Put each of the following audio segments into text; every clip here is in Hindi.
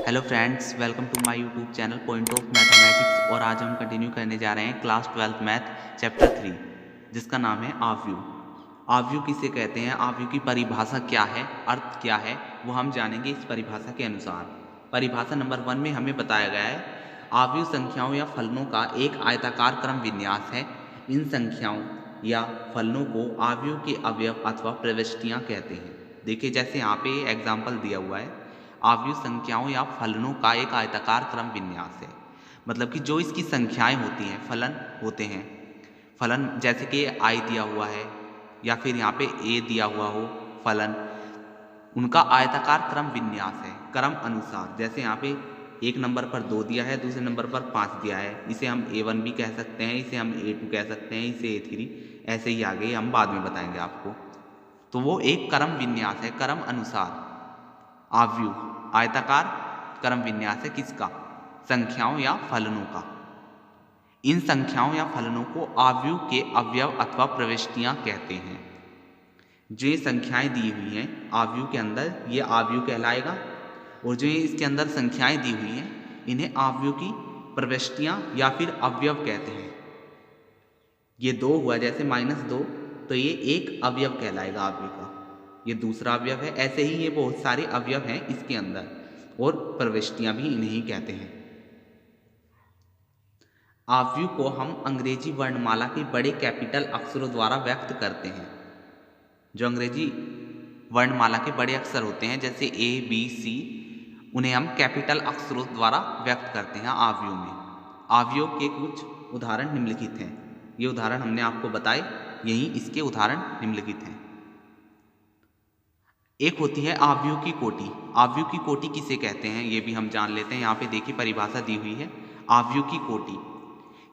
Hello friends, welcome to my YouTube channel point of mathematics. और आज हम कंटिन्यू करने जा रहे हैं क्लास 12 मैथ चैप्टर 3, जिसका नाम है आव्यूह। आव्यूह किसे कहते हैं, आव्यूह की परिभाषा क्या है, अर्थ क्या है, वो हम जानेंगे इस परिभाषा के अनुसार। परिभाषा नंबर 1 में हमें बताया गया है, आव्यूह संख्याओं या फलनों का एक आयताकार क्रम विन्यास है। इन संख्याओं या फलनों को आव्यूह के अवयव अथवा प्रविष्टियाँ कहते हैं। देखिए, जैसे यहाँ पे एग्जाम्पल दिया हुआ है, आव्यूह संख्याओं या फलनों का एक आयताकार क्रम विन्यास है। मतलब कि जो इसकी संख्याएं होती हैं, फलन होते हैं, फलन जैसे कि आई दिया हुआ है या फिर यहाँ पे ए दिया हुआ हो फलन, उनका आयताकार क्रम विन्यास है क्रम अनुसार। जैसे यहाँ पे एक नंबर पर 2 दिया है, दूसरे नंबर पर 5 दिया है, इसे हम A1 भी कह सकते हैं, इसे हम A2 कह सकते हैं, इसे A3, ऐसे ही आगे हम बाद में बताएंगे आपको। तो वो एक क्रम विन्यास है, क्रम अनुसार। आव्यूह आयताकार क्रम विन्यास है किसका? संख्याओं या फलनों का। इन संख्याओं या फलनों को आव्यूह के अवयव अथवा प्रविष्टियां कहते हैं। जो ये संख्याएं दी हुई हैं आव्यूह के अंदर, ये आव्यूह कहलाएगा। और जो ये इसके अंदर संख्याएं दी हुई हैं, इन्हें आव्यूह की प्रविष्टियां या फिर अवयव कहते हैं। ये 2 हुआ, जैसे -2, तो ये एक अवयव कहलाएगा आव्यूह का, ये दूसरा अवयव है। ऐसे ही ये बहुत सारे अवयव हैं इसके अंदर, और प्रविष्टियां भी इन्हें ही कहते हैं। आव्यूह को हम अंग्रेजी वर्णमाला के बड़े कैपिटल अक्षरों द्वारा व्यक्त करते हैं। जो अंग्रेजी वर्णमाला के बड़े अक्षर होते हैं, जैसे A, B, C, उन्हें हम कैपिटल अक्षरों द्वारा व्यक्त करते हैं आव्यूह में। आव्यूह के कुछ उदाहरण निम्नलिखित हैं। ये उदाहरण हमने आपको बताए, यही इसके उदाहरण निम्नलिखित हैं। एक होती है आव्यूह की कोटि। आव्यूह की कोटि किसे कहते हैं, ये भी हम जान लेते हैं। यहाँ पे देखिए परिभाषा दी हुई है, आव्यूह की कोटि।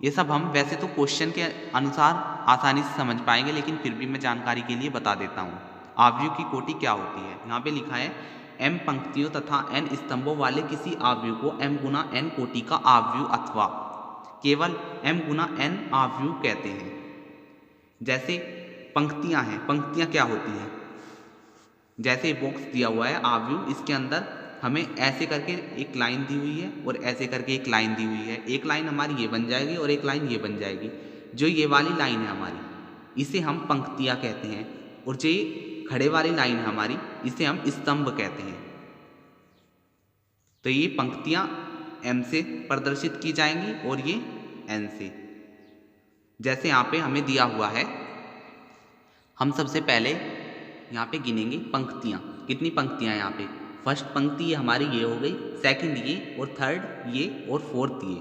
ये सब हम वैसे तो क्वेश्चन के अनुसार आसानी से समझ पाएंगे, लेकिन फिर भी मैं जानकारी के लिए बता देता हूँ। आव्यूह की कोटि क्या होती है। यहाँ पे लिखा है, m पंक्तियों तथा n स्तंभों वाले किसी आव्यूह को m गुना n कोटि का आव्यूह अथवा केवल m गुना n आव्यूह कहते हैं। जैसे पंक्तियां हैं, पंक्तियां क्या होती हैं, जैसे बॉक्स दिया हुआ है आव्यूह, इसके अंदर हमें ऐसे करके एक लाइन दी हुई है और ऐसे करके एक लाइन दी हुई है। एक लाइन हमारी ये बन जाएगी और एक लाइन ये बन जाएगी। जो ये वाली लाइन है हमारी, इसे हम पंक्तियां कहते हैं, और जो ये खड़े वाली लाइन है हमारी, इसे हम स्तंभ कहते हैं। तो ये पंक्तियां m से प्रदर्शित की जाएंगी और ये n से। जैसे यहाँ पे हमें दिया हुआ है, हम सबसे पहले यहाँ पे गिनेंगे पंक्तियाँ। कितनी पंक्तियाँ यहाँ पे, फर्स्ट पंक्ति ये हमारी ये हो गई, सेकंड ये, और थर्ड ये, और फोर्थ ये।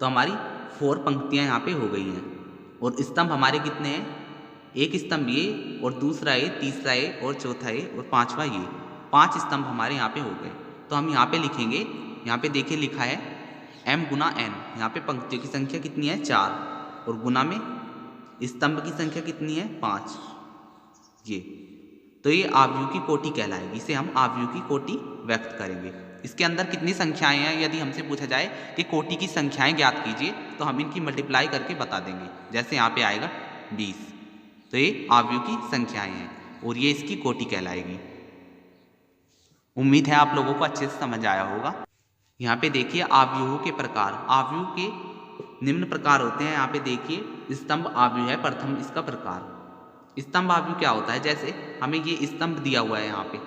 तो हमारी 4 पंक्तियाँ यहाँ पे हो गई हैं। और स्तंभ हमारे कितने हैं, एक स्तंभ ये, और दूसरा ये, तीसरा ये, और चौथा ये, और पांचवा ये। 5 स्तंभ हमारे यहाँ पे हो गए। तो हम यहाँ पे लिखेंगे, यहाँ पे देखिए लिखा है m गुना n। यहाँ पे पंक्तियों की संख्या कितनी है, 4, और गुना में स्तंभ की संख्या कितनी है, 5। ये तो ये आव्यूह की कोटि कहलाएगी, इसे हम आव्यूह की कोटि व्यक्त करेंगे। इसके अंदर कितनी संख्याएं हैं, यदि हमसे पूछा जाए कि कोटि की संख्याएं ज्ञात कीजिए, तो हम इनकी मल्टीप्लाई करके बता देंगे। जैसे यहाँ पे आएगा 20, तो ये आव्यूह की संख्याएं हैं और ये इसकी कोटि कहलाएगी। उम्मीद है आप लोगों को अच्छे से समझ आया होगा। यहाँ पे देखिए आव्यूहों के प्रकार। आव्यूह के निम्न प्रकार होते हैं। यहाँ पे देखिए स्तंभ आव्यूह है प्रथम इसका प्रकार। स्तंभ आव्यूह क्या होता है, जैसे हमें ये स्तंभ दिया हुआ है यहाँ पे,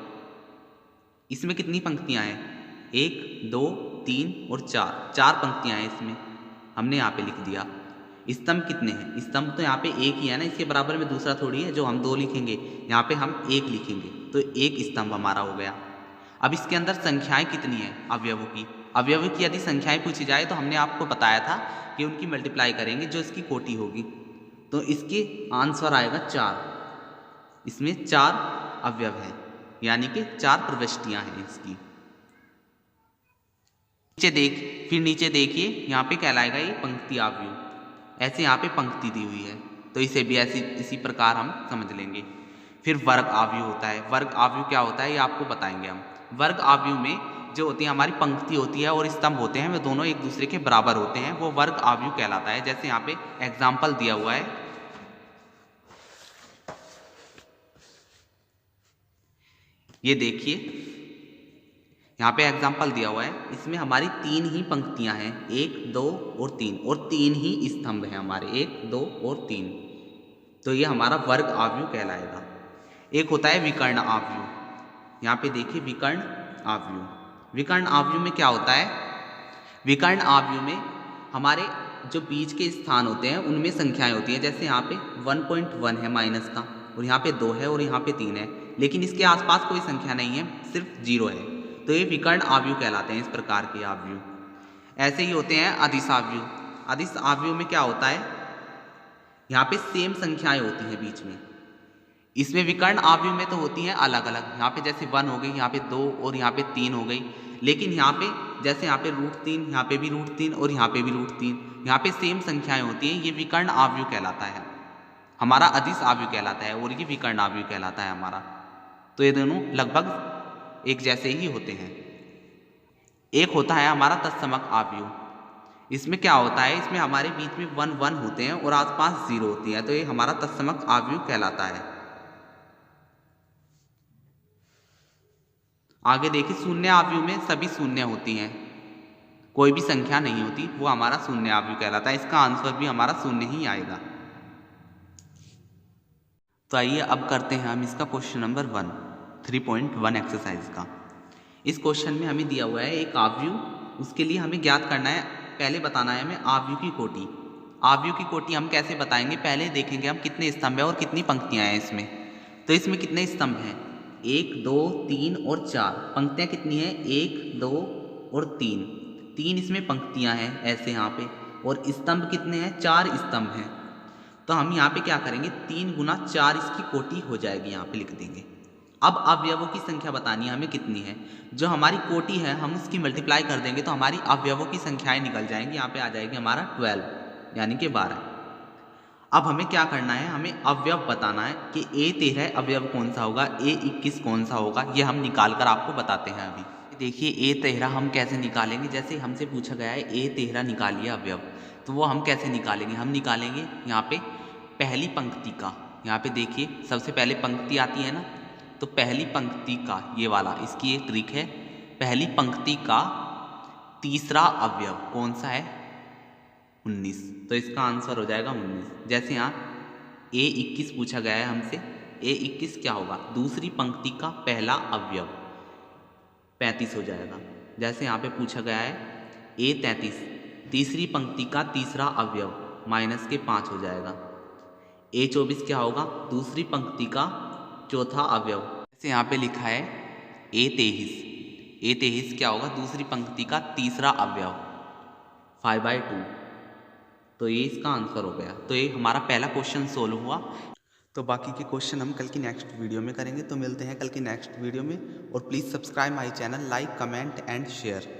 इसमें कितनी पंक्तियां हैं, 1, 2, 3 और 4 पंक्तियां हैं इसमें, हमने यहाँ पे लिख दिया। स्तंभ कितने हैं, स्तंभ तो यहाँ पे एक ही है ना, इसके बराबर में दूसरा थोड़ी है जो हम 2 लिखेंगे, यहाँ पे हम 1 लिखेंगे, तो एक स्तंभ हमारा हो गया। अब इसके अंदर संख्याएं कितनी हैं अवयवों की। अवयवों की यदि संख्याएं पूछी जाए तो हमने आपको बताया था कि उनकी मल्टीप्लाई करेंगे जो इसकी कोटि होगी। तो इसके आंसर आएगा 4। इसमें 4 अवयव हैं, यानी कि 4 प्रविष्टियां हैं इसकी। फिर नीचे देखिए, यहाँ पे कहलाएगा ये पंक्ति आव्यूह। ऐसे यहाँ पे पंक्ति दी हुई है, तो इसे भी इसी प्रकार हम समझ लेंगे। फिर वर्ग आव्यूह होता है। वर्ग आव्यूह क्या होता है, ये आपको बताएंगे हम। वर्ग आव्यूह में जो होती है हमारी पंक्ति होती है और स्तंभ होते हैं, वे दोनों एक दूसरे के बराबर होते हैं, वो वर्ग आव्यूह कहलाता है। जैसे यहाँ पे एग्जाम्पल दिया हुआ है, ये देखिए यहाँ पे एग्जाम्पल दिया हुआ है, इसमें हमारी 3 ही पंक्तियाँ हैं, 1, 2 और 3, और 3 ही स्तंभ हैं हमारे, 1, 2 और 3। तो ये हमारा वर्ग आव्यूह कहलाएगा। एक होता है विकर्ण आव्यूह। यहाँ पे देखिए विकर्ण आव्यूह। विकर्ण आव्यूह में क्या होता है? विकर्ण आव्यूह में हमारे जो बीच के स्थान होते हैं उनमें संख्याएं होती हैं। जैसे यहाँ पे 1.1 है माइनस का, और यहाँ पे 2 है और यहाँ पे 3 है, लेकिन इसके आसपास कोई संख्या नहीं है, सिर्फ 0 है। तो ये विकर्ण आव्यूह कहलाते हैं, इस प्रकार के आव्यूह। ऐसे ही होते हैं अदिश आव्यूह। अदिश आव्यूह में क्या होता है? यहाँ पे सेम संख्याएं होती हैं बीच में। इसमें विकर्ण आव्यूह में तो होती हैं अलग अलग, यहाँ पे जैसे 1 हो गई, यहाँ पे 2 और यहाँ पे 3 हो गई, लेकिन यहाँ पे जैसे यहाँ पे √3, यहाँ पे भी √3 और यहाँ पे भी √3, यहाँ पे सेम संख्याएं होती हैं। ये विकर्ण आव्यूह कहलाता है, हमारा अदिश आव्यूह कहलाता है, और ये विकर्ण आव्यूह कहलाता है हमारा। तो ये दोनों लगभग एक जैसे ही होते हैं। एक होता है हमारा तत्समक आव्यूह। इसमें क्या होता है? इसमें हमारे बीच में 1 1 होते हैं और आसपास 0 होती है, तो ये हमारा तत्समक आव्यूह कहलाता है। आगे देखिए शून्य आव्यूह में सभी शून्य होती हैं, कोई भी संख्या नहीं होती, वो हमारा शून्य आव्यूह कहलाता है। इसका आंसर भी हमारा शून्य ही आएगा। तो आइए अब करते हैं हम इसका क्वेश्चन नंबर 1, 3.1 एक्सरसाइज का। इस क्वेश्चन में हमें दिया हुआ है एक आव्यूह, उसके लिए हमें ज्ञात करना है, पहले बताना है हमें आव्यूह की कोटि। आव्यूह की कोटि हम कैसे बताएंगे? पहले देखेंगे हम कितने स्तंभ है और कितनी पंक्तियां हैं इसमें। तो इसमें कितने स्तंभ हैं? 1, 2, 3 और 4। पंक्तियां कितनी हैं? 1, 2 और 3। 3 इसमें पंक्तियां हैं ऐसे यहाँ पे, और स्तंभ कितने हैं? 4 स्तंभ हैं। तो हम यहाँ पे क्या करेंगे? 3 गुना 4 इसकी कोटि हो जाएगी, यहाँ पे लिख देंगे। अब अवयवों की संख्या बतानी है हमें कितनी है। जो हमारी कोटि है हम उसकी मल्टीप्लाई कर देंगे तो हमारी अवयवों की संख्याएं निकल जाएंगी। यहाँ पे आ जाएगी हमारा 12, यानी कि 12। अब हमें क्या करना है? हमें अवयव बताना है कि A13 अवयव कौन सा होगा, A21 कौन सा होगा, ये हम निकाल कर आपको बताते हैं। अभी देखिए A13 हम कैसे निकालेंगे। जैसे हमसे पूछा गया है A13 निकालिए अवयव, तो वो हम कैसे निकालेंगे? हम निकालेंगे यहाँ पे पहली पंक्ति का। यहाँ पे देखिए सबसे पहले पंक्ति आती है ना, तो पहली पंक्ति का ये वाला, इसकी एक ट्रिक है, पहली पंक्ति का तीसरा अवयव कौन सा है? 19। तो इसका आंसर हो जाएगा 19। जैसे यहाँ A21 पूछा गया है हमसे, A21 क्या होगा? दूसरी पंक्ति का पहला अवयव 35 हो जाएगा। जैसे यहाँ पे पूछा गया है A33, तीसरी पंक्ति का तीसरा अवयव -5 हो जाएगा। A24 क्या होगा? दूसरी पंक्ति का चौथा अवयव। जैसे यहाँ पे लिखा है A23, A23 क्या होगा? दूसरी पंक्ति का तीसरा अवयव 5/2। तो ये इसका आंसर हो गया। तो ये हमारा पहला क्वेश्चन सोल्व हुआ। तो बाकी के क्वेश्चन हम कल की नेक्स्ट वीडियो में करेंगे। तो मिलते हैं कल की नेक्स्ट वीडियो में, और please subscribe my channel, like, comment and share.